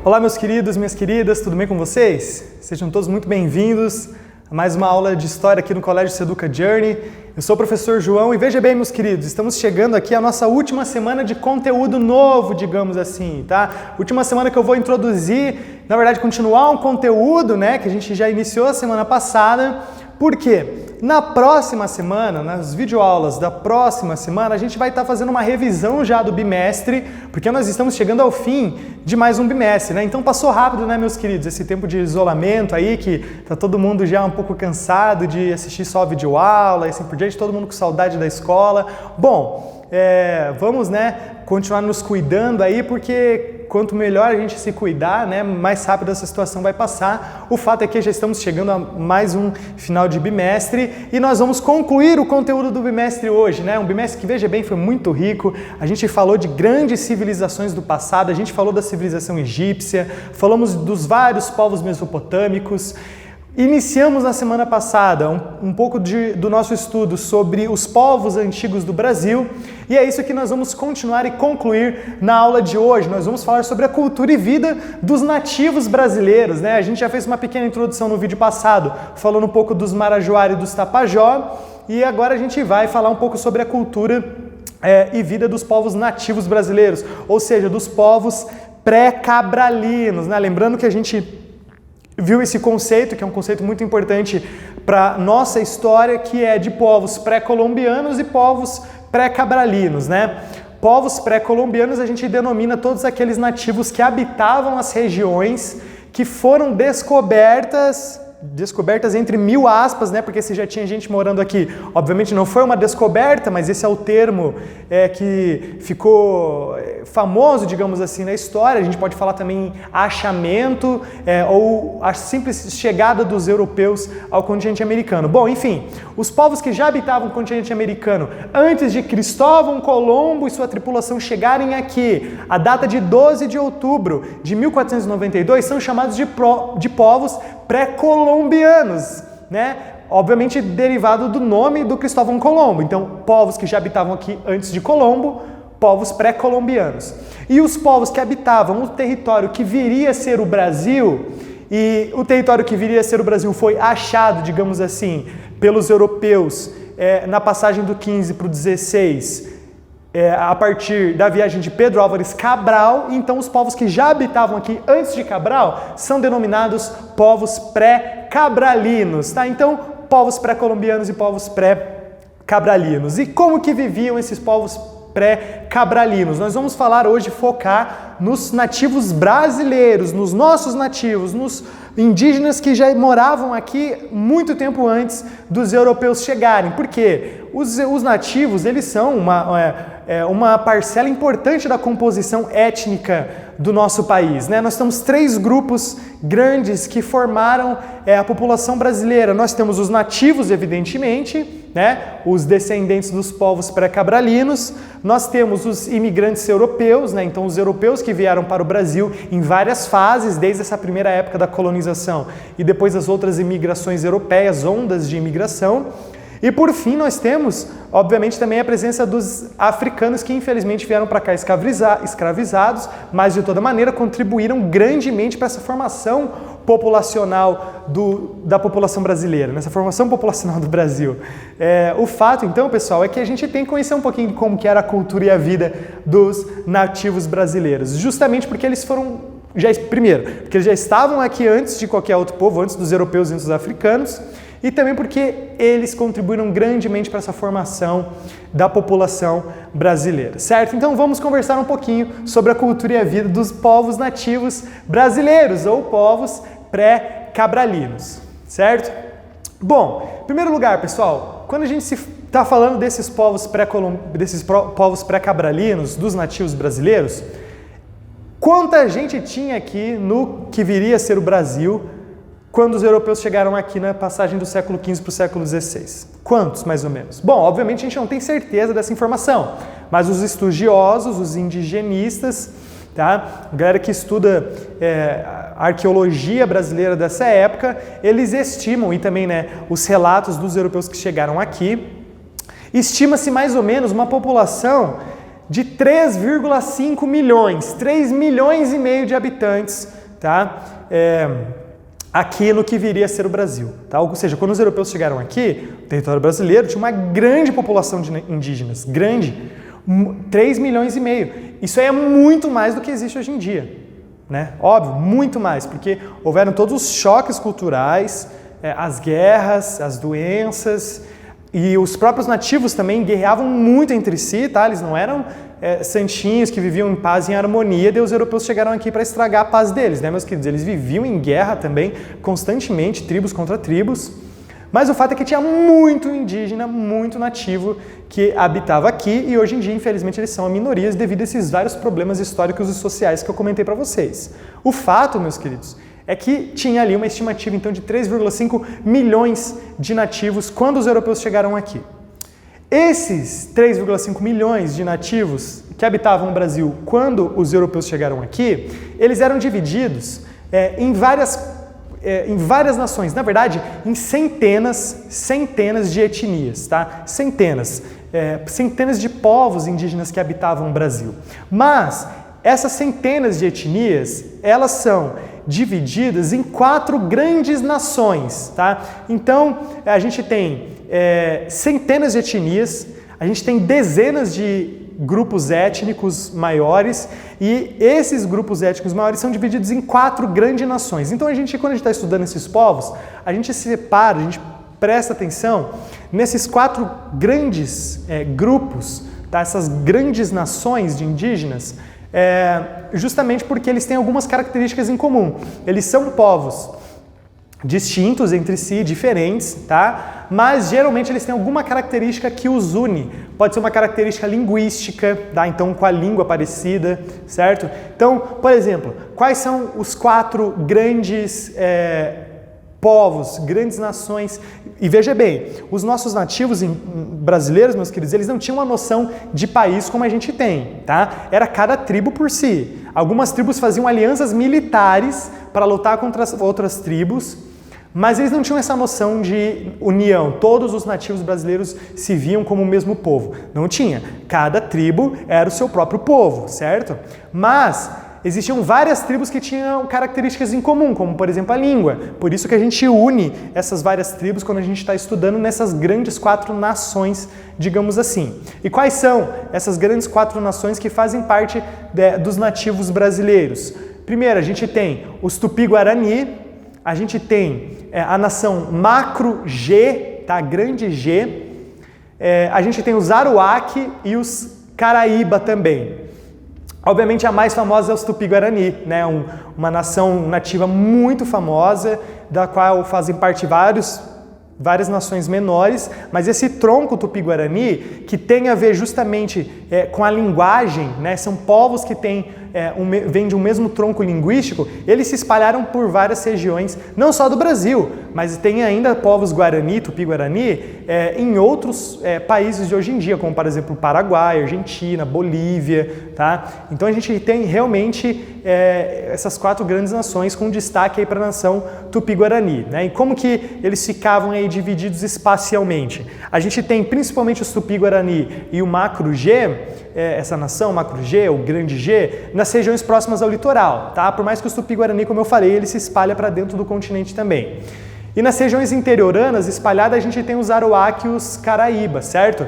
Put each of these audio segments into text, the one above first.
Olá, meus queridos, minhas queridas, tudo bem com vocês? Sejam todos muito bem-vindos a mais uma aula de História aqui no Colégio Seduca Journey. Eu sou o professor João e veja bem, meus queridos, estamos chegando aqui à nossa última semana de conteúdo novo, digamos assim, tá? Última semana que eu vou introduzir, na verdade, continuar um conteúdo, né, que a gente já iniciou a semana passada. Por quê? Na próxima semana, nas videoaulas da próxima semana, a gente vai estar fazendo uma revisão já do bimestre, porque nós estamos chegando ao fim de mais um bimestre, né? Então passou rápido, né, meus queridos? Esse tempo de isolamento aí, que tá todo mundo já um pouco cansado de assistir só videoaula e assim por diante, todo mundo com saudade da escola. Bom, vamos, né, continuar nos cuidando aí, porque quanto melhor a gente se cuidar, né, mais rápido essa situação vai passar. O fato é que já estamos chegando a mais um final de bimestre e nós vamos concluir o conteúdo do bimestre hoje, né? Um bimestre que, veja bem, foi muito rico. A gente falou de grandes civilizações do passado, a gente falou da civilização egípcia, falamos dos vários povos mesopotâmicos. Iniciamos na semana passada um pouco do nosso estudo sobre os povos antigos do Brasil e é isso que nós vamos continuar e concluir na aula de hoje. Nós vamos falar sobre a cultura e vida dos nativos brasileiros, né? A gente já fez uma pequena introdução no vídeo passado, falando um pouco dos Marajoara e dos Tapajó, e agora a gente vai falar um pouco sobre a cultura e vida dos povos nativos brasileiros, ou seja, dos povos pré-cabralinos, né? Lembrando que a gente viu esse conceito, que é um conceito muito importante para nossa história, que é de povos pré-colombianos e povos pré-cabralinos, né? Povos pré-colombianos a gente denomina todos aqueles nativos que habitavam as regiões que foram descobertas entre mil aspas, né? Porque se já tinha gente morando aqui, obviamente não foi uma descoberta, mas esse é o termo que ficou famoso, digamos assim, na história. A gente pode falar também achamento ou a simples chegada dos europeus ao continente americano. Bom, enfim, os povos que já habitavam o continente americano antes de Cristóvão Colombo e sua tripulação chegarem aqui, a data de 12 de outubro de 1492, são chamados de povos pré-colombianos, né? Obviamente derivado do nome do Cristóvão Colombo. Então, povos que já habitavam aqui antes de Colombo, povos pré-colombianos. E os povos que habitavam o território que viria a ser o Brasil, e o território que viria a ser o Brasil foi achado, digamos assim, pelos europeus na passagem do 15 para o 16, a partir da viagem de Pedro Álvares Cabral. Então os povos que já habitavam aqui antes de Cabral são denominados povos pré-cabralinos, tá? Então, povos pré-colombianos e povos pré-cabralinos. E como que viviam esses povos pré-cabralinos? Nós vamos falar hoje, focar nos nativos brasileiros, nos nossos nativos, nos indígenas que já moravam aqui muito tempo antes dos europeus chegarem. Por quê? Os nativos, eles são uma parcela importante da composição étnica do nosso país, né? Nós temos três grupos grandes que formaram a população brasileira. Nós temos os nativos, evidentemente, né? Os descendentes dos povos pré-cabralinos. Nós temos os imigrantes europeus, né? Então os europeus que vieram para o Brasil em várias fases, desde essa primeira época da colonização e depois as outras imigrações europeias, ondas de imigração. E por fim nós temos, obviamente, também a presença dos africanos que infelizmente vieram para cá escravizados, mas de toda maneira contribuíram grandemente para essa formação populacional da população brasileira, nessa formação populacional do Brasil. O fato, então, pessoal, é que a gente tem que conhecer um pouquinho de como que era a cultura e a vida dos nativos brasileiros, justamente porque eles foram, primeiro, porque eles já estavam aqui antes de qualquer outro povo, antes dos europeus e antes dos africanos, e também porque eles contribuíram grandemente para essa formação da população brasileira, certo? Então vamos conversar um pouquinho sobre a cultura e a vida dos povos nativos brasileiros, ou povos pré-cabralinos, certo? Bom, em primeiro lugar, pessoal, quando a gente está falando desses povos pré-cabralinos, dos nativos brasileiros, quanta gente tinha aqui no que viria a ser o Brasil quando os europeus chegaram aqui na passagem do século XV para o século XVI? Quantos, mais ou menos? Bom, obviamente a gente não tem certeza dessa informação, mas os estudiosos, os indigenistas, tá? A galera que estuda a arqueologia brasileira dessa época, eles estimam, e também, né, os relatos dos europeus que chegaram aqui, estima-se mais ou menos uma população de 3,5 milhões, 3 milhões e meio de habitantes tá? Aqui no que viria a ser o Brasil, tá? Ou seja, quando os europeus chegaram aqui, o território brasileiro tinha uma grande população de indígenas, grande, 3,5 milhões. Isso aí é muito mais do que existe hoje em dia, né? Óbvio, muito mais, porque houveram todos os choques culturais, as guerras, as doenças, e os próprios nativos também guerreavam muito entre si, tá? Eles não eram santinhos que viviam em paz e em harmonia, e os europeus chegaram aqui para estragar a paz deles, né, meus queridos? Eles viviam em guerra também, constantemente, tribos contra tribos, mas o fato é que tinha muito indígena, muito nativo que habitava aqui, e hoje em dia, infelizmente, eles são minorias devido a esses vários problemas históricos e sociais que eu comentei para vocês. O fato, meus queridos, é que tinha ali uma estimativa, então, de 3,5 milhões de nativos quando os europeus chegaram aqui. Esses 3,5 milhões de nativos que habitavam o Brasil quando os europeus chegaram aqui, eles eram divididos em várias nações, na verdade, em centenas de etnias, tá? Centenas de povos indígenas que habitavam o Brasil. Mas essas centenas de etnias, elas são divididas em 4 grandes nações, tá? Então, a gente tem centenas de etnias, a gente tem dezenas de grupos étnicos maiores, e esses grupos étnicos maiores são divididos em 4 grandes nações. Então, quando a gente está estudando esses povos, a gente separa, a gente presta atenção nesses 4 grandes grupos, tá? Essas grandes nações de indígenas, justamente porque eles têm algumas características em comum. Eles são povos distintos entre si, diferentes, tá? Mas geralmente eles têm alguma característica que os une. Pode ser uma característica linguística, tá? Então com a língua parecida, certo? Então, por exemplo, quais são os 4 grandes povos, grandes nações? E veja bem, os nossos nativos brasileiros, meus queridos, eles não tinham uma noção de país como a gente tem, tá? Era cada tribo por si. Algumas tribos faziam alianças militares para lutar contra as outras tribos, mas eles não tinham essa noção de união. Todos os nativos brasileiros se viam como o mesmo povo. Não tinha. Cada tribo era o seu próprio povo, certo? Mas existiam várias tribos que tinham características em comum, como, por exemplo, a língua. Por isso que a gente une essas várias tribos quando a gente está estudando nessas grandes 4 nações, digamos assim. E quais são essas grandes 4 nações que fazem parte dos nativos brasileiros? Primeiro, a gente tem os Tupi-Guarani, a gente tem a nação Macro-G, tá? Grande G, a gente tem os Aruac e os Caraíba também. Obviamente a mais famosa é os Tupi-Guarani, né? Uma nação nativa muito famosa, da qual fazem parte várias nações menores, mas esse tronco Tupi-Guarani, que tem a ver justamente com a linguagem, né? São povos que vêm de um mesmo tronco linguístico, eles se espalharam por várias regiões, não só do Brasil, mas tem ainda povos Guarani, Tupi-Guarani, em outros países de hoje em dia, como por exemplo Paraguai, Argentina, Bolívia, tá? Então a gente tem realmente essas 4 grandes nações com destaque para a nação Tupi-Guarani, né? E como que eles ficavam aí divididos espacialmente? A gente tem principalmente os Tupi-Guarani e o Macro-G, essa nação, Macro-G, o Grande G, nas regiões próximas ao litoral, tá? Por mais que os Tupi-Guarani, como eu falei, ele se espalha para dentro do continente também. E nas regiões interioranas, espalhadas, a gente tem os Aruac e os Caraíba, certo?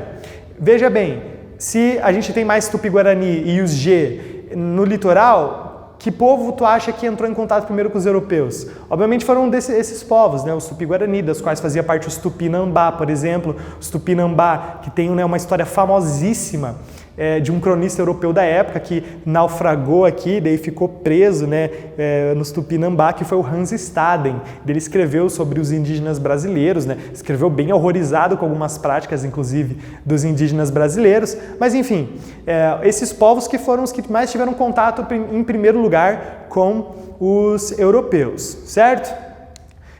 Veja bem, se a gente tem mais Tupi-Guarani e os G no litoral, que povo tu acha que entrou em contato primeiro com os europeus? Obviamente foram esses povos, né? Os Tupi-Guarani, das quais fazia parte os Tupinambá, por exemplo. Os Tupinambá, que tem, né, uma história famosíssima de um cronista europeu da época que naufragou aqui, daí ficou preso, né, nos Tupinambá, que foi o Hans Staden. Ele escreveu sobre os indígenas brasileiros, né? Escreveu bem horrorizado com algumas práticas, inclusive, dos indígenas brasileiros. Mas, enfim, esses povos que foram os que mais tiveram contato, em primeiro lugar, com os europeus, certo?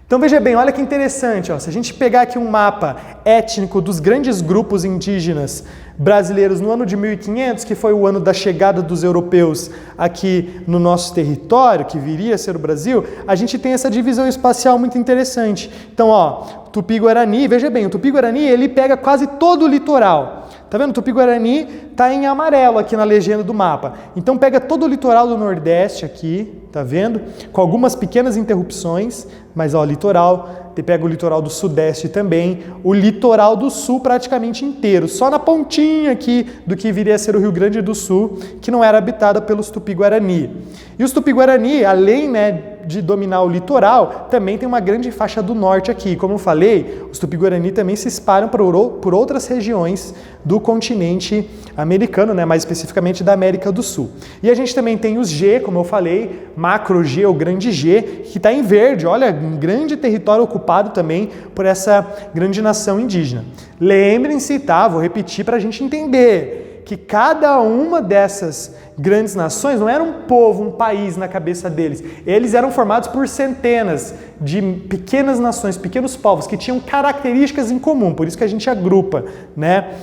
Então veja bem, olha que interessante, ó, se a gente pegar aqui um mapa étnico dos grandes grupos indígenas brasileiros no ano de 1500, que foi o ano da chegada dos europeus aqui no nosso território, que viria a ser o Brasil, a gente tem essa divisão espacial muito interessante. Então, ó, Tupi-Guarani, veja bem, o Tupi-Guarani ele pega quase todo o litoral, Tá vendo? Tupi-Guarani tá em amarelo aqui na legenda do mapa. Então pega todo o litoral do Nordeste aqui, tá vendo? Com algumas pequenas interrupções, mas ó, litoral, pega o litoral do Sudeste também, o litoral do Sul praticamente inteiro, só na pontinha aqui do que viria a ser o Rio Grande do Sul, que não era habitada pelos Tupi-Guarani. E os Tupi-Guarani, além, né, de dominar o litoral, também tem uma grande faixa do norte aqui. Como eu falei, os Tupi-Guarani também se espalham por outras regiões do continente americano, né, mais especificamente da América do Sul. E a gente também tem os G, como eu falei, macro G ou grande G, que está em verde, olha, um grande território ocupado também por essa grande nação indígena. Lembrem-se, tá? Vou repetir para a gente entender que cada uma dessas grandes nações não era um povo, um país na cabeça deles. Eles eram formados por centenas de pequenas nações, pequenos povos que tinham características em comum, por isso que a gente agrupa, né,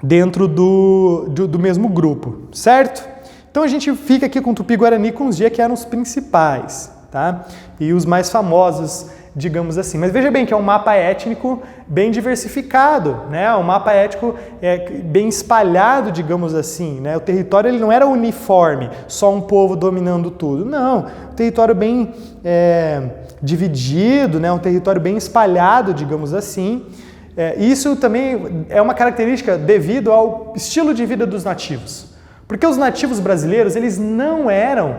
dentro do mesmo grupo, certo? Então a gente fica aqui com o Tupi-Guarani com os G, que eram os principais, tá? E os mais famosos, digamos assim. Mas veja bem que é um mapa étnico bem diversificado, né? Um mapa étnico bem espalhado, digamos assim, né? O território ele não era uniforme, só um povo dominando tudo. Não, um território bem dividido, né? Um território bem espalhado, digamos assim. Isso também é uma característica devido ao estilo de vida dos nativos. Porque os nativos brasileiros, eles não eram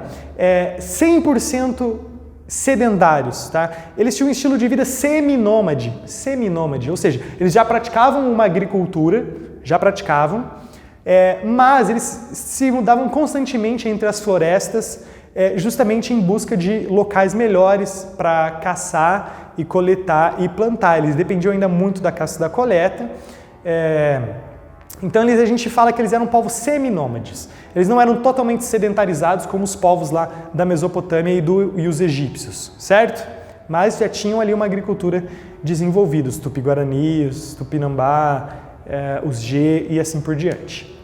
100% sedentários, tá? Eles tinham um estilo de vida seminômade, ou seja, eles já praticavam uma agricultura, mas eles se mudavam constantemente entre as florestas, justamente em busca de locais melhores para caçar e coletar e plantar. Eles dependiam ainda muito da caça e da coleta. Então a gente fala que eles eram povos seminômades. Eles não eram totalmente sedentarizados como os povos lá da Mesopotâmia e os egípcios, certo? Mas já tinham ali uma agricultura desenvolvida, os Tupi-Guarani, os Tupinambá, os G e assim por diante.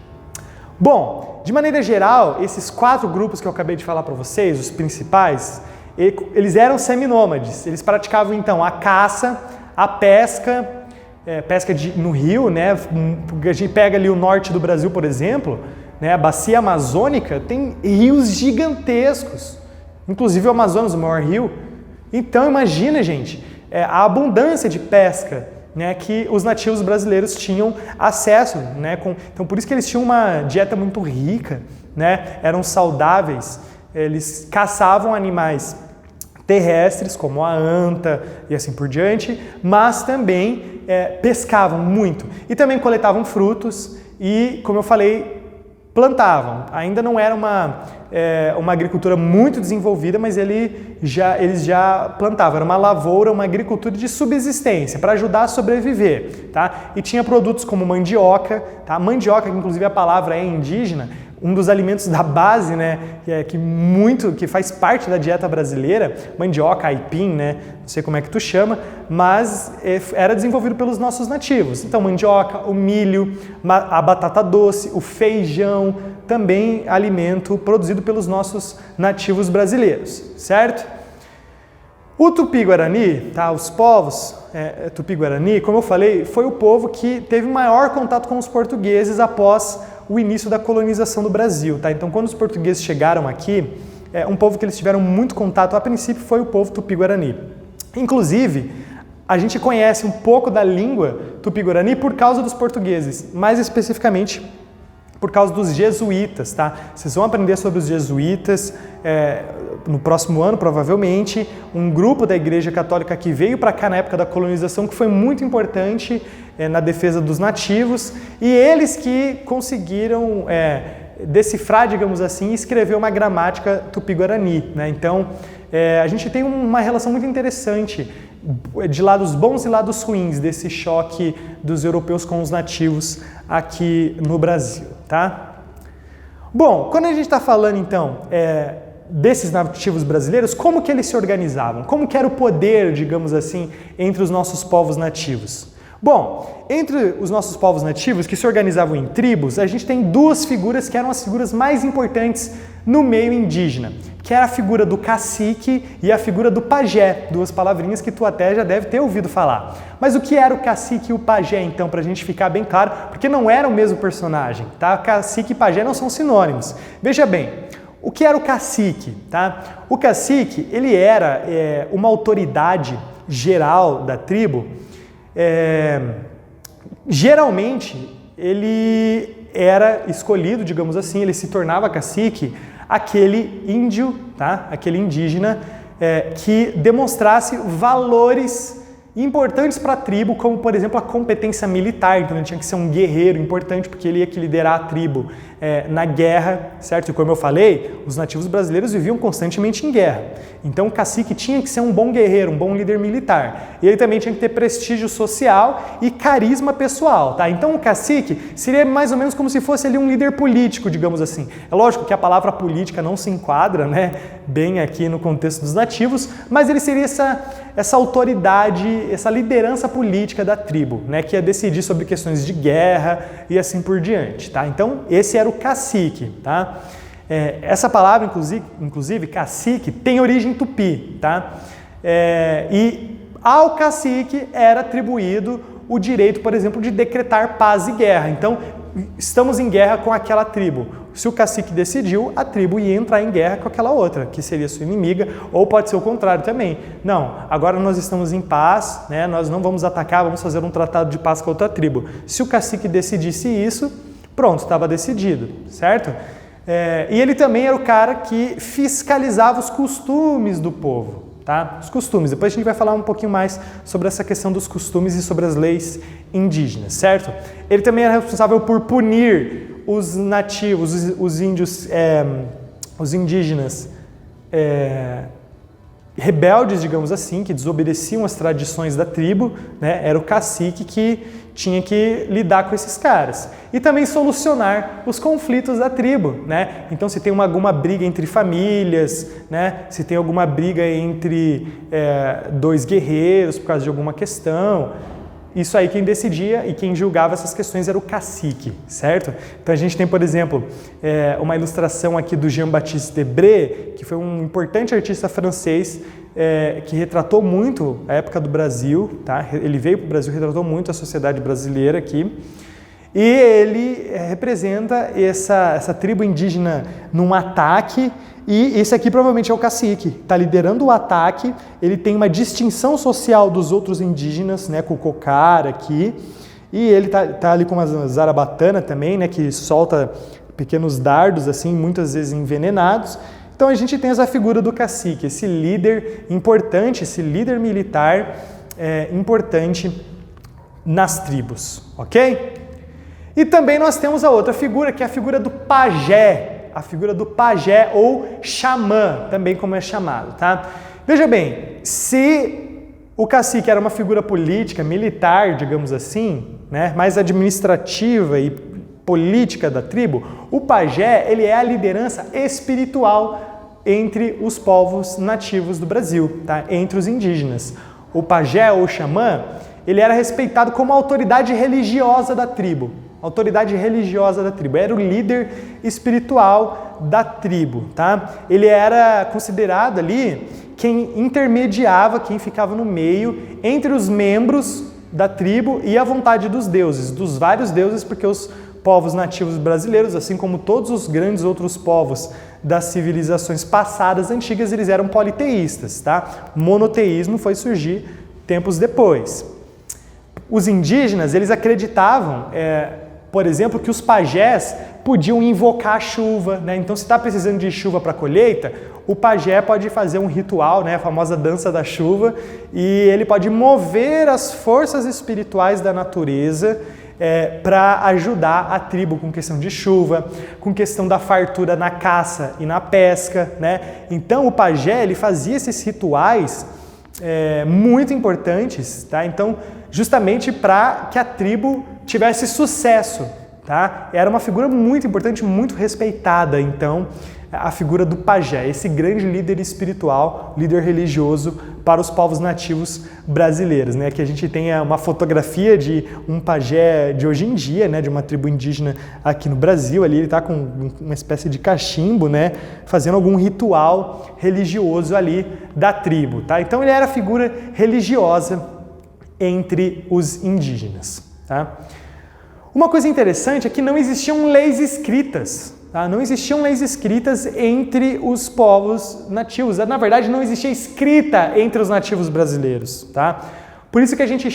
Bom, de maneira geral, esses 4 grupos que eu acabei de falar para vocês, os principais, eles eram seminômades. Eles praticavam então a caça, a pesca, no rio, né? A gente pega ali o norte do Brasil, por exemplo, né? A bacia amazônica tem rios gigantescos, inclusive o Amazonas, o maior rio. Então imagina, gente, a abundância de pesca, né, que os nativos brasileiros tinham acesso, né? Então por isso que eles tinham uma dieta muito rica, né? Eram saudáveis, eles caçavam animais terrestres, como a anta e assim por diante, mas também pescavam muito e também coletavam frutos e, como eu falei, plantavam. Ainda não era uma agricultura muito desenvolvida, mas eles já plantavam. Era uma lavoura, uma agricultura de subsistência, para ajudar a sobreviver, tá? E tinha produtos como mandioca, tá? Mandioca, que inclusive a palavra é indígena, um dos alimentos da base, né, que faz parte da dieta brasileira, mandioca, aipim, né, não sei como é que tu chama, mas era desenvolvido pelos nossos nativos. Então, mandioca, o milho, a batata doce, o feijão, também alimento produzido pelos nossos nativos brasileiros, certo? O Tupi-Guarani, tá, os povos Tupi-Guarani, como eu falei, foi o povo que teve maior contato com os portugueses após o início da colonização do Brasil, tá? Então, quando os portugueses chegaram aqui, um povo que eles tiveram muito contato, a princípio, foi o povo Tupi-Guarani. Inclusive, a gente conhece um pouco da língua Tupi-Guarani por causa dos portugueses, mais especificamente por causa dos jesuítas, tá? Vocês vão aprender sobre os jesuítas no próximo ano, provavelmente, um grupo da Igreja Católica que veio para cá na época da colonização, que foi muito importante na defesa dos nativos, e eles que conseguiram decifrar, digamos assim, e escrever uma gramática Tupi-Guarani, né? Então, a gente tem uma relação muito interessante de lados bons e lados ruins desse choque dos europeus com os nativos aqui no Brasil, tá? Bom, quando a gente está falando, então, desses nativos brasileiros, como que eles se organizavam? Como que era o poder, digamos assim, entre os nossos povos nativos? Bom, entre os nossos povos nativos que se organizavam em tribos, a gente tem duas figuras que eram as figuras mais importantes no meio indígena, que era a figura do cacique e a figura do pajé, duas palavrinhas que tu até já deve ter ouvido falar. Mas o que era o cacique e o pajé, então, para a gente ficar bem claro, porque não era o mesmo personagem, tá? Cacique e pajé não são sinônimos. Veja bem, o que era o cacique, tá? O cacique, ele era uma autoridade geral da tribo. Geralmente ele era escolhido, digamos assim, ele se tornava cacique, aquele índio, tá? Aquele indígena que demonstrasse valores importantes para a tribo, como por exemplo a competência militar. Então ele tinha que ser um guerreiro importante, porque ele ia que liderar a tribo na guerra, certo? E como eu falei, os nativos brasileiros viviam constantemente em guerra. Então o cacique tinha que ser um bom guerreiro, um bom líder militar. E ele também tinha que ter prestígio social e carisma pessoal, tá? Então o cacique seria mais ou menos como se fosse ali um líder político, digamos assim. É lógico que a palavra política não se enquadra, né, bem aqui no contexto dos nativos, mas ele seria essa autoridade, essa liderança política da tribo, né, que ia decidir sobre questões de guerra e assim por diante, tá? Então esse era o cacique, tá? Essa palavra, inclusive, cacique, tem origem tupi, tá? E ao cacique era atribuído o direito, por exemplo, de decretar paz e guerra. Então, estamos em guerra com aquela tribo. Se o cacique decidiu, a tribo ia entrar em guerra com aquela outra, que seria sua inimiga, ou pode ser o contrário também. Não, agora nós estamos em paz, né? Nós não vamos atacar, vamos fazer um tratado de paz com outra tribo. Se o cacique decidisse isso, pronto, estava decidido, certo? E ele também era o cara que fiscalizava os costumes do povo, tá? Os costumes. Depois a gente vai falar um pouquinho mais sobre essa questão dos costumes e sobre as leis indígenas, certo? Ele também era responsável por punir os nativos, os índios, os indígenas rebeldes, digamos assim, que desobedeciam as tradições da tribo, né? Era o cacique que tinha que lidar com esses caras. E também solucionar os conflitos da tribo, né? Então, se tem alguma briga entre famílias, né? Se tem alguma briga entre dois guerreiros por causa de alguma questão, isso aí quem decidia e quem julgava essas questões era o cacique, certo? Então a gente tem, por exemplo, uma ilustração aqui do Jean-Baptiste Debré, que foi um importante artista francês que retratou muito a época do Brasil, tá? Ele veio para o Brasil, retratou muito a sociedade brasileira aqui. E ele representa essa tribo indígena num ataque, e esse aqui provavelmente é o cacique, está liderando o ataque, ele tem uma distinção social dos outros indígenas, né, com o cocar aqui, e ele tá ali com uma zarabatana também, né, que solta pequenos dardos, assim, muitas vezes envenenados. Então a gente tem essa figura do cacique, esse líder importante, esse líder militar importante nas tribos, ok? E também nós temos a outra figura, que é a figura do pajé, ou xamã, também como é chamado, tá? Veja bem, se o cacique era uma figura política, militar, digamos assim, né, mais administrativa e política da tribo, o pajé, ele é a liderança espiritual entre os povos nativos do Brasil, tá? Entre os indígenas. O pajé ou xamã, ele era respeitado como a autoridade religiosa da tribo. Era o líder espiritual da tribo, tá? Ele era considerado ali quem intermediava, quem ficava no meio entre os membros da tribo e a vontade dos deuses, dos vários deuses, porque os povos nativos brasileiros, assim como todos os grandes outros povos das civilizações passadas antigas, eles eram politeístas, tá? O monoteísmo foi surgir tempos depois. Os indígenas, eles acreditavam, por exemplo, que os pajés podiam invocar a chuva, né? Então, se está precisando de chuva para a colheita, o pajé pode fazer um ritual, né? A famosa dança da chuva, e ele pode mover as forças espirituais da natureza para ajudar a tribo com questão de chuva, com questão da fartura na caça e na pesca, né? Então, o pajé, ele fazia esses rituais muito importantes, tá? Então, justamente para que a tribo tivesse sucesso, tá? Era uma figura muito importante, muito respeitada, então, a figura do pajé, esse grande líder espiritual, líder religioso para os povos nativos brasileiros, né? Que a gente tem uma fotografia de um pajé de hoje em dia, né? De uma tribo indígena aqui no Brasil, ali ele está com uma espécie de cachimbo, né? Fazendo algum ritual religioso ali da tribo, tá? Então ele era a figura religiosa entre os indígenas, tá? Uma coisa interessante é que não existiam leis escritas, tá? Não existiam leis escritas entre os povos nativos. Na verdade, não existia escrita entre os nativos brasileiros, tá? Por isso que a gente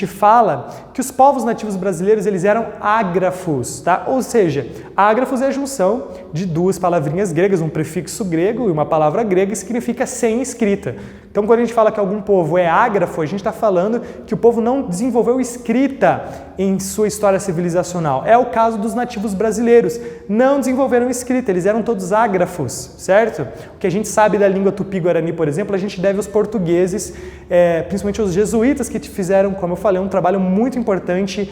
fala que os povos nativos brasileiros, eles eram ágrafos, tá? Ou seja, ágrafos é a junção de duas palavrinhas gregas, um prefixo grego e uma palavra grega que significa sem escrita. Então, quando a gente fala que algum povo é ágrafo, a gente está falando que o povo não desenvolveu escrita em sua história civilizacional. É o caso dos nativos brasileiros. Não desenvolveram escrita, eles eram todos ágrafos, certo? O que a gente sabe da língua tupi-guarani, por exemplo, a gente deve aos portugueses, principalmente aos jesuítas, que fizeram, como eu falei, um trabalho muito importante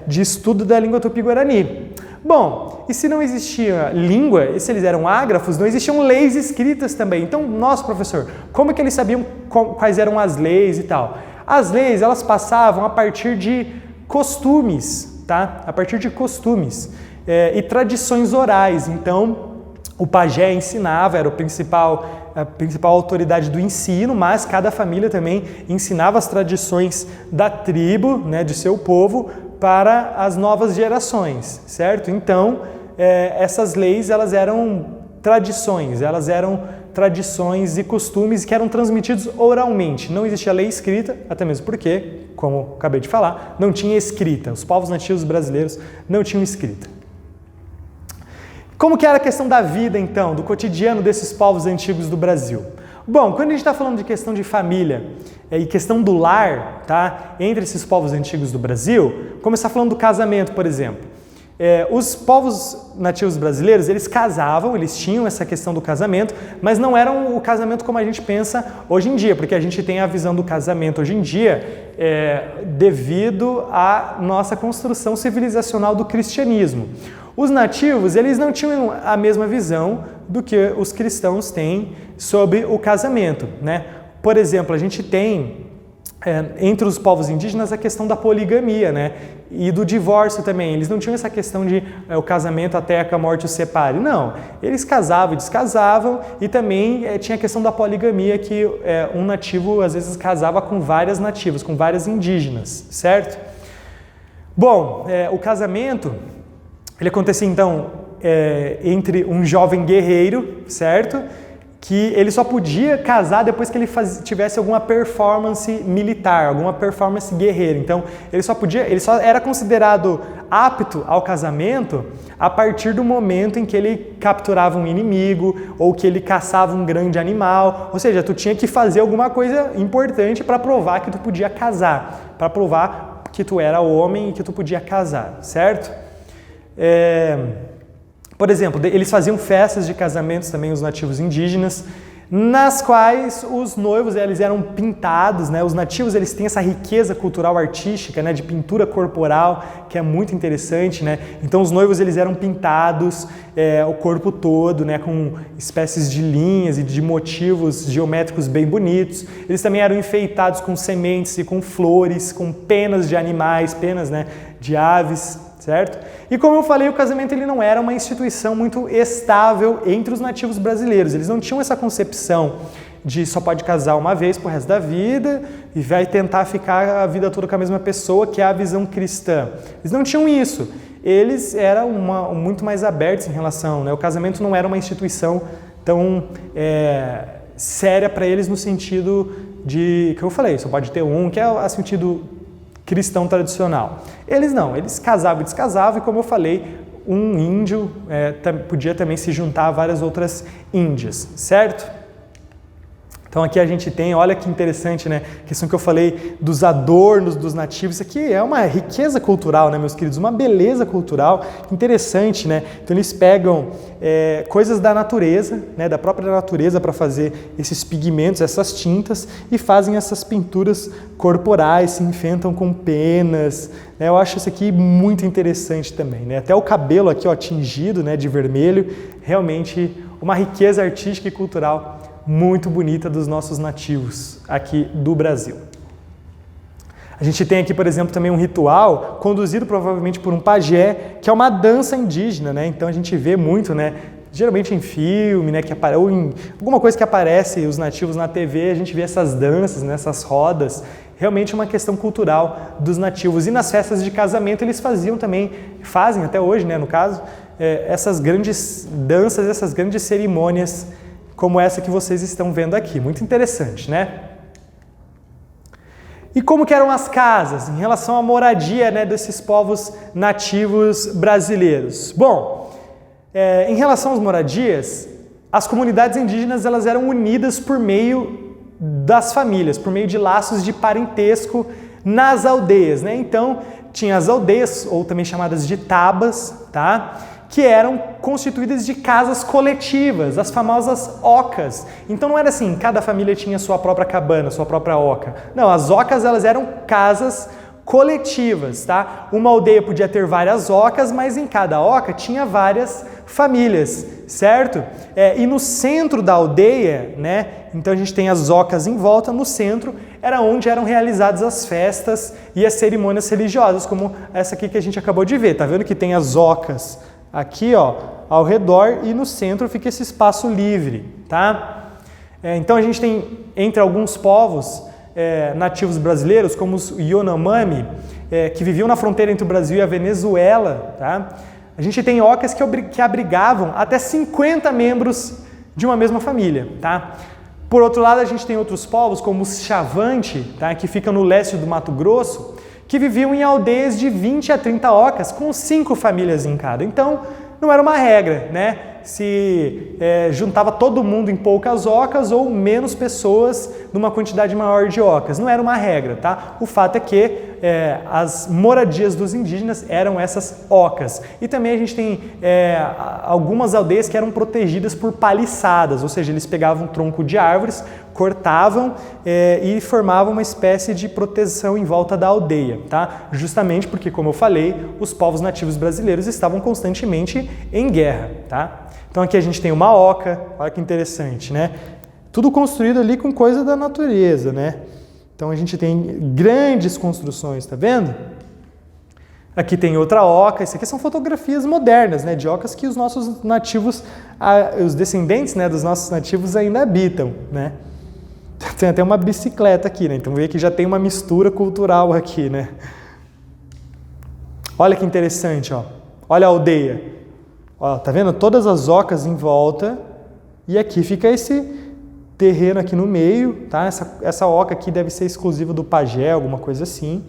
de estudo da língua tupi-guarani. Bom, e se não existia língua, e se eles eram ágrafos, não existiam leis escritas também. Então, nossa, professor, como é que eles sabiam quais eram as leis e tal? As leis, elas passavam a partir de costumes, tá? A partir de costumes e tradições orais. Então, o pajé ensinava, era a principal autoridade do ensino, mas cada família também ensinava as tradições da tribo, né, de seu povo, para as novas gerações, certo? Então, essas leis, elas eram tradições e costumes que eram transmitidos oralmente. Não existia lei escrita, até mesmo porque, como acabei de falar, não tinha escrita. Os povos nativos brasileiros não tinham escrita. Como que era a questão da vida, então, do cotidiano desses povos antigos do Brasil? Bom, quando a gente está falando de questão de família e questão do lar, tá, entre esses povos antigos do Brasil, começar falando do casamento, por exemplo. Os povos nativos brasileiros, eles casavam, eles tinham essa questão do casamento, mas não eram o casamento como a gente pensa hoje em dia, porque a gente tem a visão do casamento hoje em dia devido à nossa construção civilizacional do cristianismo. Os nativos, eles não tinham a mesma visão do que os cristãos têm sobre o casamento, né? Por exemplo, a gente tem entre os povos indígenas a questão da poligamia, né? E do divórcio também. Eles não tinham essa questão de o casamento até que a morte os separe. Não, eles casavam e descasavam e também tinha a questão da poligamia que um nativo às vezes casava com várias nativas, com várias indígenas, certo? Bom, o casamento ele acontecia então entre um jovem guerreiro, certo? Que ele só podia casar depois que ele tivesse alguma performance militar, alguma performance guerreira. Então, ele só era considerado apto ao casamento a partir do momento em que ele capturava um inimigo ou que ele caçava um grande animal. Ou seja, tu tinha que fazer alguma coisa importante para provar que tu podia casar, para provar que tu era homem e que tu podia casar, certo? Por exemplo, eles faziam festas de casamentos também, os nativos indígenas, nas quais os noivos eles eram pintados, né? Os nativos eles têm essa riqueza cultural artística, né? De pintura corporal, que é muito interessante, né? Então os noivos eles eram pintados o corpo todo, né? Com espécies de linhas e de motivos geométricos bem bonitos. Eles também eram enfeitados com sementes e com flores, com penas de animais, penas, né? De aves, certo? E como eu falei, o casamento ele não era uma instituição muito estável entre os nativos brasileiros. Eles não tinham essa concepção de só pode casar uma vez pro resto da vida e vai tentar ficar a vida toda com a mesma pessoa, que é a visão cristã. Eles não tinham isso. Eles eram muito mais abertos em relação, né? O casamento não era uma instituição tão séria para eles no sentido de, que eu falei, só pode ter um, que é o sentido cristão tradicional. Eles não, eles casavam e descasavam e, como eu falei, um índio podia também se juntar a várias outras índias, certo? Então aqui a gente tem, olha que interessante, né? A questão que eu falei dos adornos dos nativos, isso aqui é uma riqueza cultural, né, meus queridos? Uma beleza cultural interessante, né? Então eles pegam coisas da natureza, né, da própria natureza para fazer esses pigmentos, essas tintas e fazem essas pinturas corporais, se enfeitam com penas, né? Eu acho isso aqui muito interessante também, né? Até o cabelo aqui, ó, tingido, né, de vermelho, realmente uma riqueza artística e cultural muito bonita dos nossos nativos aqui do Brasil. A gente tem aqui, por exemplo, também um ritual conduzido provavelmente por um pajé, que é uma dança indígena, né? Então a gente vê muito, né? Geralmente em filme, né? Ou em alguma coisa que aparece os nativos na TV, a gente vê essas danças, né? Essas rodas. Realmente uma questão cultural dos nativos. E nas festas de casamento eles faziam também, fazem até hoje, né? No caso, essas grandes danças, essas grandes cerimônias como essa que vocês estão vendo aqui. Muito interessante, né? E como que eram as casas em relação à moradia, né, desses povos nativos brasileiros? Bom, em relação às moradias, as comunidades indígenas elas eram unidas por meio das famílias, por meio de laços de parentesco nas aldeias, né? Então, tinha as aldeias, ou também chamadas de tabas, tá? Que eram constituídas de casas coletivas, as famosas ocas. Então não era assim, cada família tinha sua própria cabana, sua própria oca. Não, as ocas elas eram casas coletivas, tá? Uma aldeia podia ter várias ocas, mas em cada oca tinha várias famílias, certo? E no centro da aldeia, né? Então a gente tem as ocas em volta, no centro era onde eram realizadas as festas e as cerimônias religiosas, como essa aqui que a gente acabou de ver. Tá vendo que tem as ocas aqui, ó, ao redor, e no centro fica esse espaço livre, tá? Então a gente tem entre alguns povos nativos brasileiros, como os Yanomami, que viviam na fronteira entre o Brasil e a Venezuela, tá? A gente tem ocas que abrigavam até 50 membros de uma mesma família, tá? Por outro lado, a gente tem outros povos, como os Chavante, tá? Que ficam no leste do Mato Grosso, que viviam em aldeias de 20 a 30 ocas, com 5 famílias em cada. Então, não era uma regra, né? Se juntava todo mundo em poucas ocas ou menos pessoas numa quantidade maior de ocas. Não era uma regra, tá? O fato é que as moradias dos indígenas eram essas ocas. E também a gente tem algumas aldeias que eram protegidas por paliçadas, ou seja, eles pegavam um tronco de árvores, cortavam e formavam uma espécie de proteção em volta da aldeia, tá? Justamente porque, como eu falei, os povos nativos brasileiros estavam constantemente em guerra, tá? Então aqui a gente tem uma oca, olha que interessante, né? Tudo construído ali com coisa da natureza, né? Então a gente tem grandes construções, tá vendo? Aqui tem outra oca, isso aqui são fotografias modernas, né? De ocas que os nossos nativos, os descendentes, né, dos nossos nativos ainda habitam, né? Tem até uma bicicleta aqui, né? Então vê que já tem uma mistura cultural aqui, né? Olha que interessante, ó. Olha a aldeia. Ó, tá vendo? Todas as ocas em volta e aqui fica esse terreno aqui no meio, tá? Essa oca aqui deve ser exclusiva do pajé, alguma coisa assim.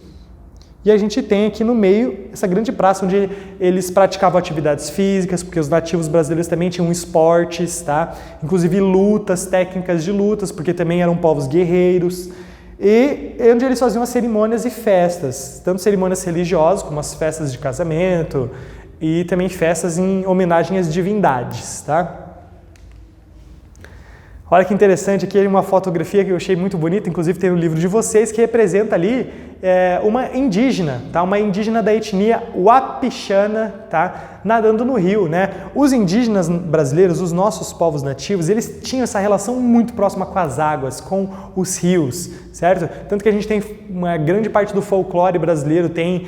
E a gente tem aqui no meio essa grande praça onde eles praticavam atividades físicas, porque os nativos brasileiros também tinham esportes, tá? Inclusive lutas, técnicas de lutas, porque também eram povos guerreiros. E onde eles faziam as cerimônias e festas, tanto cerimônias religiosas como as festas de casamento e também festas em homenagem às divindades, tá? Olha que interessante, aqui uma fotografia que eu achei muito bonita, inclusive tem no livro de vocês, que representa ali uma indígena, tá? Uma indígena da etnia Wapixana, tá? Nadando no rio, né? Os indígenas brasileiros, os nossos povos nativos, eles tinham essa relação muito próxima com as águas, com os rios, certo? Tanto que a gente tem uma grande parte do folclore brasileiro, tem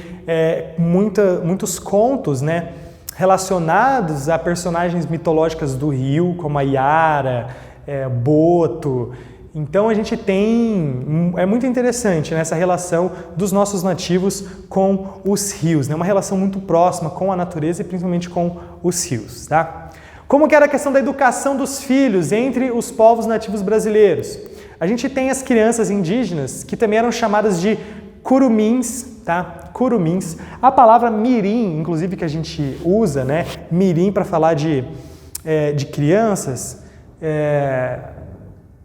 muitos contos, né? Relacionados a personagens mitológicas do rio, como a Iara, Boto. Então a gente tem, é muito interessante, né, essa relação dos nossos nativos com os rios, né, uma relação muito próxima com a natureza e principalmente com os rios, tá? Como que era a questão da educação dos filhos entre os povos nativos brasileiros? A gente tem as crianças indígenas que também eram chamadas de curumins, tá? Curumins. A palavra mirim, inclusive que a gente usa, né, mirim para falar de crianças,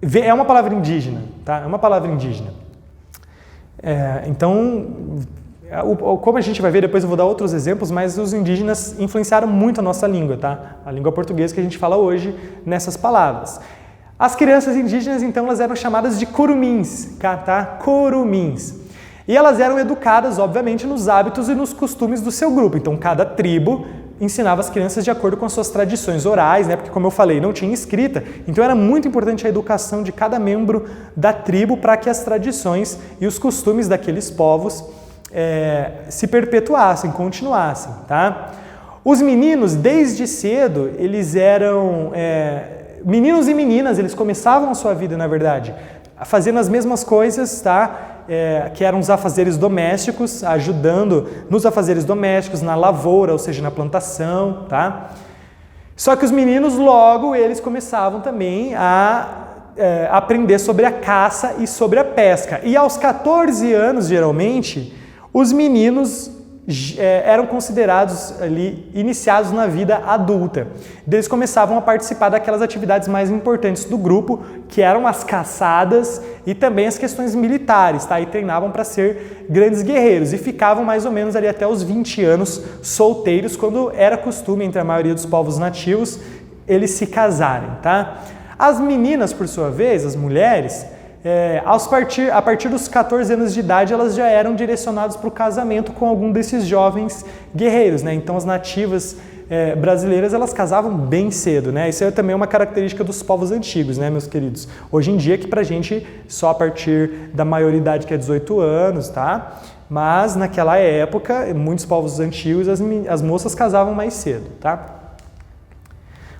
É uma palavra indígena, tá? É uma palavra indígena. Então, como a gente vai ver, depois eu vou dar outros exemplos, mas os indígenas influenciaram muito a nossa língua, tá? A língua portuguesa que a gente fala hoje nessas palavras. As crianças indígenas, então, elas eram chamadas de curumins, tá? Curumins. E elas eram educadas, obviamente, nos hábitos e nos costumes do seu grupo. Então, cada tribo ensinava as crianças de acordo com as suas tradições orais, né? Porque, como eu falei, não tinha escrita. Então, era muito importante a educação de cada membro da tribo para que as tradições e os costumes daqueles povos se perpetuassem, continuassem, tá? Os meninos, desde cedo, eles eram meninos e meninas, eles começavam a sua vida, na verdade, fazendo as mesmas coisas, tá? Que eram os afazeres domésticos, ajudando nos afazeres domésticos, na lavoura, ou seja, na plantação, tá? Só que os meninos, logo, eles começavam também a aprender sobre a caça e sobre a pesca. E aos 14 anos, geralmente, os meninos eram considerados ali iniciados na vida adulta. Eles começavam a participar daquelas atividades mais importantes do grupo, que eram as caçadas e também as questões militares, tá? E treinavam para ser grandes guerreiros e ficavam mais ou menos ali até os 20 anos solteiros, quando era costume entre a maioria dos povos nativos eles se casarem, tá? As meninas, por sua vez, as mulheres, a partir dos 14 anos de idade, elas já eram direcionadas para o casamento com algum desses jovens guerreiros, né? Então, as nativas brasileiras, elas casavam bem cedo, né? Isso é também uma característica dos povos antigos, né, meus queridos? Hoje em dia, que pra gente, só a partir da maioridade, que é 18 anos, tá? Mas, naquela época, muitos povos antigos, as moças casavam mais cedo, tá?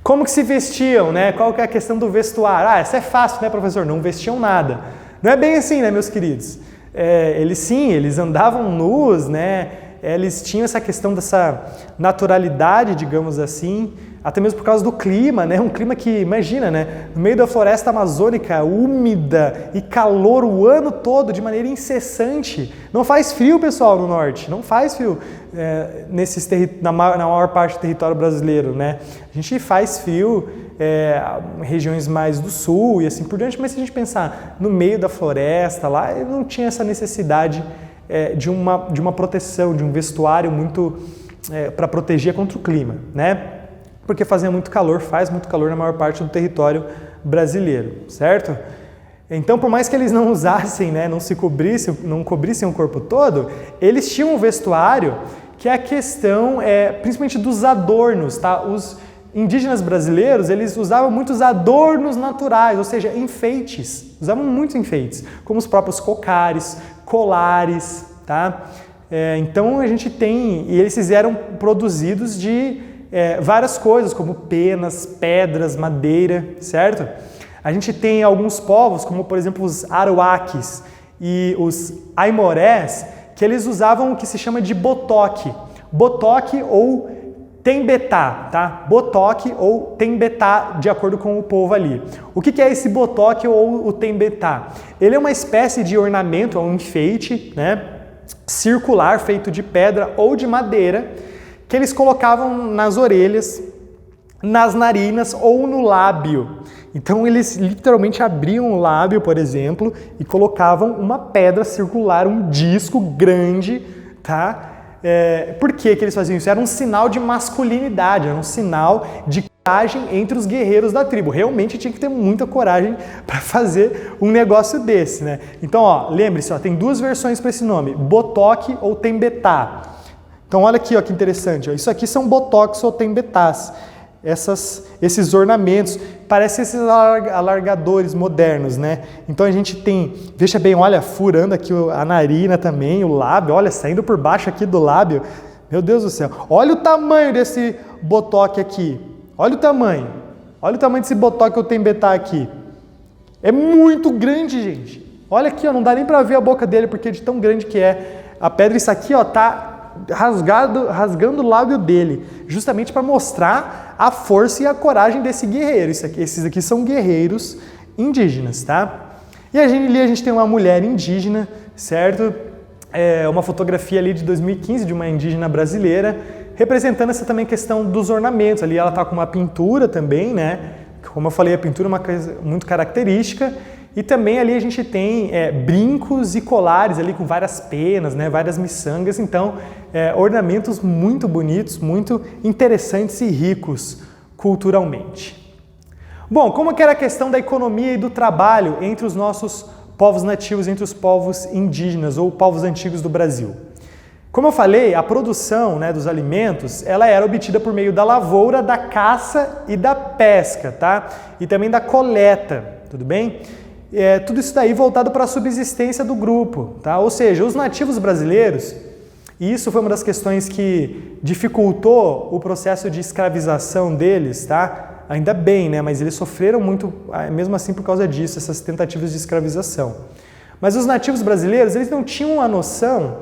Como que se vestiam, né? Qual que é a questão do vestuário? Essa é fácil, né, professor? Não vestiam nada. Não é bem assim, né, meus queridos? Eles andavam nus, né? Eles tinham essa questão dessa naturalidade, digamos assim, até mesmo por causa do clima, né? Um clima que, imagina, né? No meio da floresta amazônica, úmida e calor o ano todo, de maneira incessante. Não faz frio, pessoal, no norte. Não faz frio na maior parte do território brasileiro, né? A gente faz frio em regiões mais do sul e assim por diante, mas se a gente pensar no meio da floresta lá, não tinha essa necessidade de uma proteção, de um vestuário muito para proteger contra o clima, né? Porque faz muito calor na maior parte do território brasileiro, certo? Então, por mais que eles não usassem, né, não cobrissem o corpo todo, eles tinham um vestuário que é a questão, principalmente dos adornos, tá? Os indígenas brasileiros, eles usavam muitos adornos naturais, ou seja, enfeites, usavam muitos enfeites, como os próprios cocares, colares, tá? Então, a gente tem, e eles eram produzidos de várias coisas, como penas, pedras, madeira, certo? A gente tem alguns povos, como por exemplo os aruaques e os aimorés, que eles usavam o que se chama de botoque. Botoque ou tembetá, tá? Botoque ou tembetá, de acordo com o povo ali. O que é esse botoque ou o tembetá? Ele é uma espécie de ornamento, um enfeite, né? Circular, feito de pedra ou de madeira, que eles colocavam nas orelhas, nas narinas ou no lábio. Então eles literalmente abriam o lábio, por exemplo, e colocavam uma pedra circular, um disco grande, tá? Por que eles faziam isso? Era um sinal de masculinidade, era um sinal de coragem entre os guerreiros da tribo. Realmente tinha que ter muita coragem para fazer um negócio desse, né? Então, ó, lembre-se, ó, tem duas versões para esse nome, botoque ou tembetá. Então, olha aqui, ó, que interessante. Ó. Isso aqui são botox ou tembetás. Esses ornamentos, parecem esses alargadores modernos, né? Então a gente tem, veja bem, olha, furando aqui a narina também, o lábio, olha, saindo por baixo aqui do lábio. Meu Deus do céu. Olha o tamanho desse botox aqui. Olha o tamanho desse botox ou tembetá aqui. É muito grande, gente. Olha aqui, ó, não dá nem para ver a boca dele, porque de tão grande que é a pedra. Isso aqui, ó, tá rasgando o lábio dele, justamente para mostrar a força e a coragem desse guerreiro. Esses aqui são guerreiros indígenas, tá? E a gente tem uma mulher indígena, certo? Uma fotografia ali de 2015 de uma indígena brasileira, representando essa também questão dos ornamentos. Ali ela tá com uma pintura também, né? Como eu falei, a pintura é uma coisa muito característica. E também ali a gente tem brincos e colares ali com várias penas, né, várias miçangas. Então, ornamentos muito bonitos, muito interessantes e ricos culturalmente. Bom, como que era a questão da economia e do trabalho entre os nossos povos nativos, entre os povos indígenas ou povos antigos do Brasil? Como eu falei, a produção, né, dos alimentos, ela era obtida por meio da lavoura, da caça e da pesca, tá? E também da coleta, tudo bem? Tudo isso daí voltado para a subsistência do grupo, tá? Ou seja, os nativos brasileiros, e isso foi uma das questões que dificultou o processo de escravização deles, tá? Ainda bem, né? Mas eles sofreram muito, mesmo assim, por causa disso, essas tentativas de escravização. Mas os nativos brasileiros, eles não tinham a noção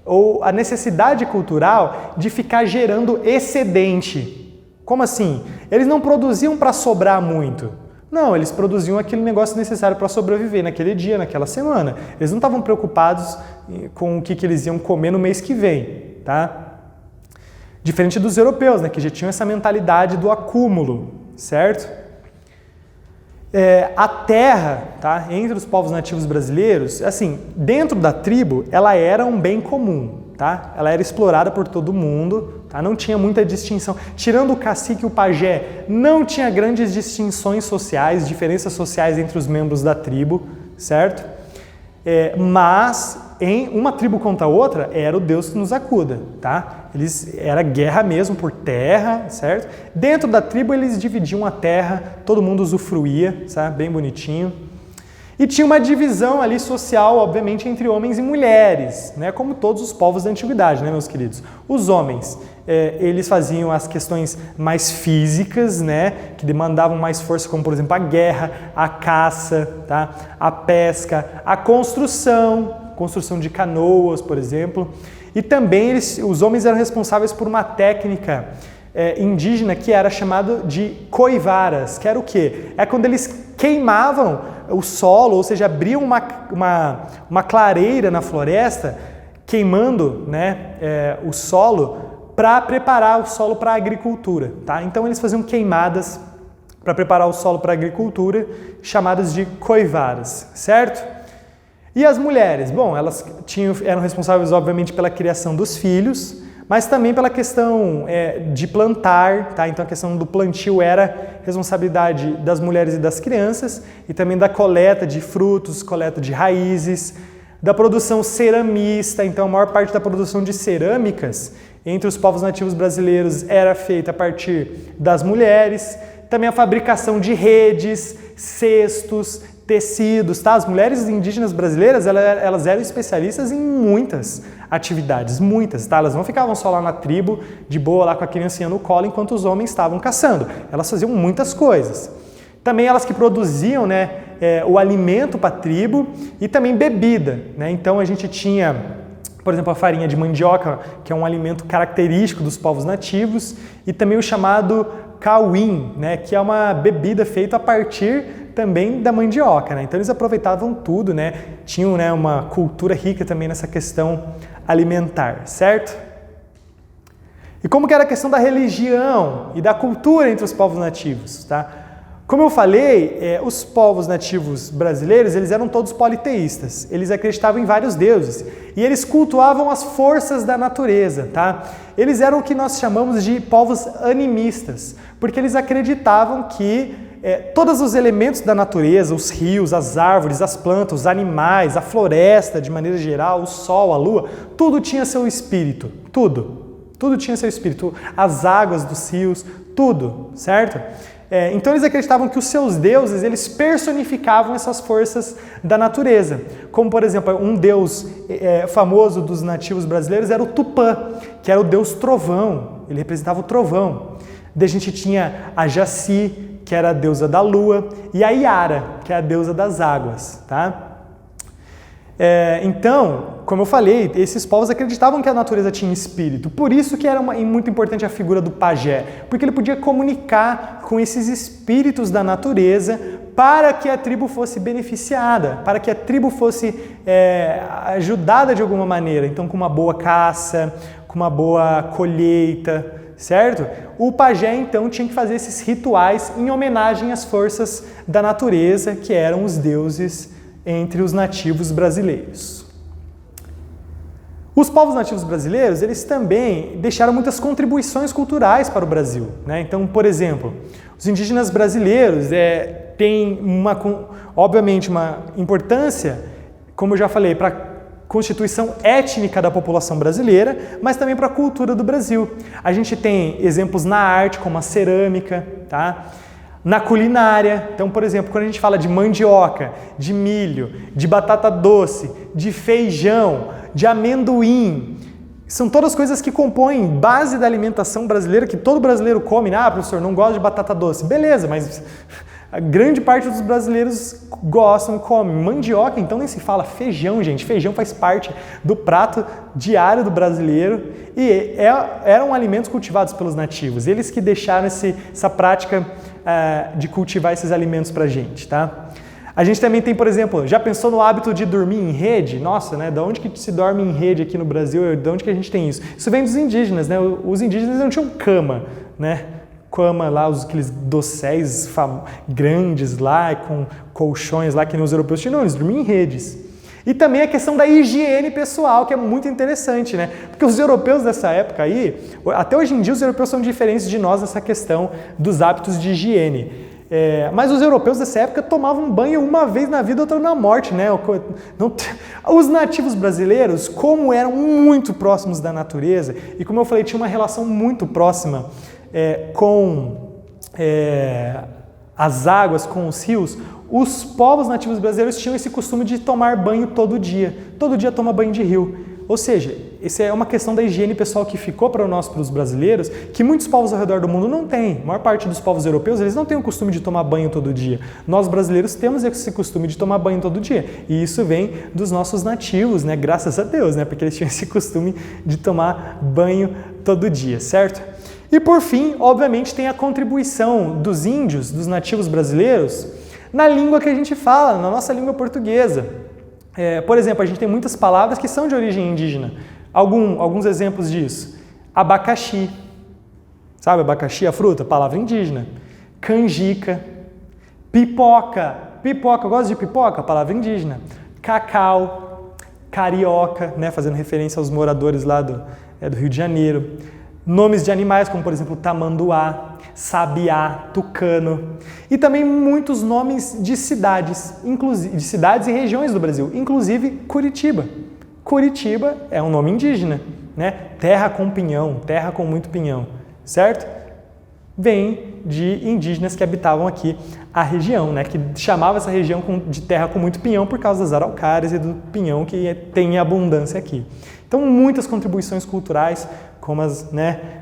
ou a necessidade cultural de ficar gerando excedente. Como assim? Eles não produziam para sobrar muito. Não, eles produziam aquele negócio necessário para sobreviver naquele dia, naquela semana. Eles não estavam preocupados com o que eles iam comer no mês que vem, tá? Diferente dos europeus, né, que já tinham essa mentalidade do acúmulo, certo? A terra, tá, entre os povos nativos brasileiros, assim, dentro da tribo, ela era um bem comum, tá? Ela era explorada por todo mundo, tá? Não tinha muita distinção. Tirando o cacique e o pajé, não tinha grandes distinções sociais, diferenças sociais entre os membros da tribo, certo? Mas em uma tribo contra a outra, era o Deus que nos acuda, tá? Era guerra mesmo por terra, certo? Dentro da tribo eles dividiam a terra, todo mundo usufruía, sabe? Bem bonitinho. E tinha uma divisão ali social, obviamente, entre homens e mulheres, né? Como todos os povos da antiguidade, né, meus queridos? Os homens, eles faziam as questões mais físicas, né? Que demandavam mais força, como, por exemplo, a guerra, a caça, tá? A pesca, a construção de canoas, por exemplo. E também os homens eram responsáveis por uma técnica indígena que era chamada de coivaras, que era o quê? É quando eles queimavam o solo, ou seja, abriam uma clareira na floresta, queimando, né, o solo para preparar o solo para a agricultura, tá? Então eles faziam queimadas para preparar o solo para a agricultura, chamadas de coivaras, certo? E as mulheres? Bom, elas eram responsáveis, obviamente, pela criação dos filhos, mas também pela questão de plantar, tá? Então a questão do plantio era responsabilidade das mulheres e das crianças, e também da coleta de frutos, coleta de raízes, da produção ceramista. Então a maior parte da produção de cerâmicas entre os povos nativos brasileiros era feita a partir das mulheres, também a fabricação de redes, cestos, tecidos, tá? As mulheres indígenas brasileiras, elas eram especialistas em muitas atividades, muitas, tá? Elas não ficavam só lá na tribo, de boa, lá com a criancinha no colo, enquanto os homens estavam caçando. Elas faziam muitas coisas. Também elas que produziam, né, o alimento para a tribo e também bebida, né? Então a gente tinha, por exemplo, a farinha de mandioca, que é um alimento característico dos povos nativos, e também o chamado cauim, né, que é uma bebida feita a partir também da mandioca, né? Então eles aproveitavam tudo, né? Tinham, né, uma cultura rica também nessa questão alimentar, certo? E como que era a questão da religião e da cultura entre os povos nativos, tá? Como eu falei, os povos nativos brasileiros, eles eram todos politeístas. Eles acreditavam em vários deuses e eles cultuavam as forças da natureza, tá? Eles eram o que nós chamamos de povos animistas, porque eles acreditavam que todos os elementos da natureza, os rios, as árvores, as plantas, os animais, a floresta de maneira geral, o sol, a lua, tudo tinha seu espírito, tudo tinha seu espírito, as águas dos rios, tudo, certo? Então eles acreditavam que os seus deuses, eles personificavam essas forças da natureza, como por exemplo, um deus famoso dos nativos brasileiros era o Tupã, que era o deus trovão, ele representava o trovão. Daí a gente tinha a Jaci, que era a deusa da lua, e a Iara, que é a deusa das águas, tá? Então, como eu falei, esses povos acreditavam que a natureza tinha espírito, por isso que era muito importante a figura do pajé, porque ele podia comunicar com esses espíritos da natureza para que a tribo fosse beneficiada, para que a tribo fosse ajudada de alguma maneira, então com uma boa caça, com uma boa colheita, certo? O pajé, então, tinha que fazer esses rituais em homenagem às forças da natureza, que eram os deuses entre os nativos brasileiros. Os povos nativos brasileiros, eles também deixaram muitas contribuições culturais para o Brasil, né? Então, por exemplo, os indígenas brasileiros têm, obviamente, uma importância, como eu já falei, para a constituição étnica da população brasileira, mas também para a cultura do Brasil. A gente tem exemplos na arte, como a cerâmica, tá? Na culinária, então, por exemplo, quando a gente fala de mandioca, de milho, de batata doce, de feijão, de amendoim, são todas coisas que compõem base da alimentação brasileira, que todo brasileiro come. Ah, professor, não gosto de batata doce. Beleza, mas a grande parte dos brasileiros gostam e comem. Mandioca, então nem se fala. Feijão, gente. Feijão faz parte do prato diário do brasileiro e eram alimentos cultivados pelos nativos. Eles que deixaram essa prática de cultivar esses alimentos pra gente, tá? A gente também tem, por exemplo, já pensou no hábito de dormir em rede? Nossa, né? Da onde que se dorme em rede aqui no Brasil? De onde que a gente tem isso? Isso vem dos indígenas, né? Os indígenas não tinham cama, né? Cama lá, aqueles dosséis grandes lá, com colchões lá que nem os europeus tinham. Não, eles dormiam em redes. E também a questão da higiene pessoal, que é muito interessante, né? Porque os europeus dessa época aí, até hoje em dia os europeus são diferentes de nós nessa questão dos hábitos de higiene. Mas os europeus dessa época tomavam banho uma vez na vida, outra na morte, né? Os nativos brasileiros, como eram muito próximos da natureza, e como eu falei, tinha uma relação muito próxima com as águas, com os rios, os povos nativos brasileiros tinham esse costume de tomar banho todo dia. Todo dia toma banho de rio. Ou seja, essa é uma questão da higiene pessoal que ficou para os brasileiros, que muitos povos ao redor do mundo não têm. A maior parte dos povos europeus, eles não têm o costume de tomar banho todo dia. Nós brasileiros temos esse costume de tomar banho todo dia. E isso vem dos nossos nativos, né? Graças a Deus, né? Porque eles tinham esse costume de tomar banho todo dia, certo? E por fim, obviamente, tem a contribuição dos índios, dos nativos brasileiros, na língua que a gente fala, na nossa língua portuguesa. Por exemplo, a gente tem muitas palavras que são de origem indígena. Alguns exemplos disso. Abacaxi. Sabe abacaxi, a fruta? Palavra indígena. Canjica. Pipoca. Pipoca, gosto de pipoca? Palavra indígena. Cacau. Carioca, né? Fazendo referência aos moradores lá do Rio de Janeiro. Nomes de animais, como por exemplo tamanduá, sabiá, tucano. E também muitos nomes de cidades, de cidades e regiões do Brasil, inclusive Curitiba. Curitiba é um nome indígena, né? Terra com pinhão, terra com muito pinhão, certo? Vem de indígenas que habitavam aqui a região, né? Que chamava essa região de terra com muito pinhão por causa das araucárias e do pinhão que tem em abundância aqui. Então, muitas contribuições culturais, como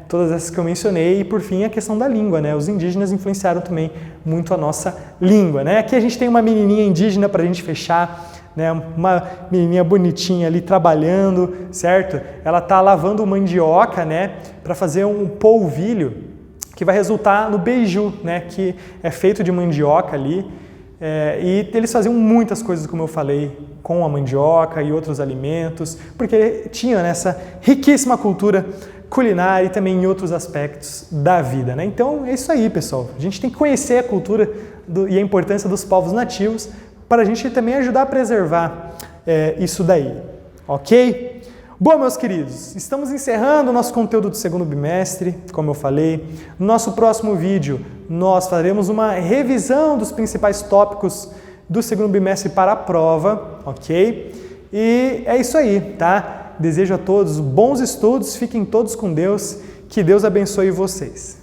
todas essas que eu mencionei, e por fim a questão da língua, né? Os indígenas influenciaram também muito a nossa língua, né? Aqui a gente tem uma menininha indígena para a gente fechar, né? Uma menininha bonitinha ali trabalhando, certo? Ela está lavando mandioca, né? Para fazer um polvilho que vai resultar no beiju, né? Que é feito de mandioca ali. E eles faziam muitas coisas, como eu falei, com a mandioca e outros alimentos, porque tinha essa riquíssima cultura culinária e também em outros aspectos da vida, né? Então é isso aí, pessoal. A gente tem que conhecer a cultura e a importância dos povos nativos para a gente também ajudar a preservar isso daí, ok? Bom, meus queridos, estamos encerrando o nosso conteúdo do segundo bimestre, como eu falei. No nosso próximo vídeo, nós faremos uma revisão dos principais tópicos do segundo bimestre para a prova, ok? E é isso aí, tá? Desejo a todos bons estudos, fiquem todos com Deus, que Deus abençoe vocês.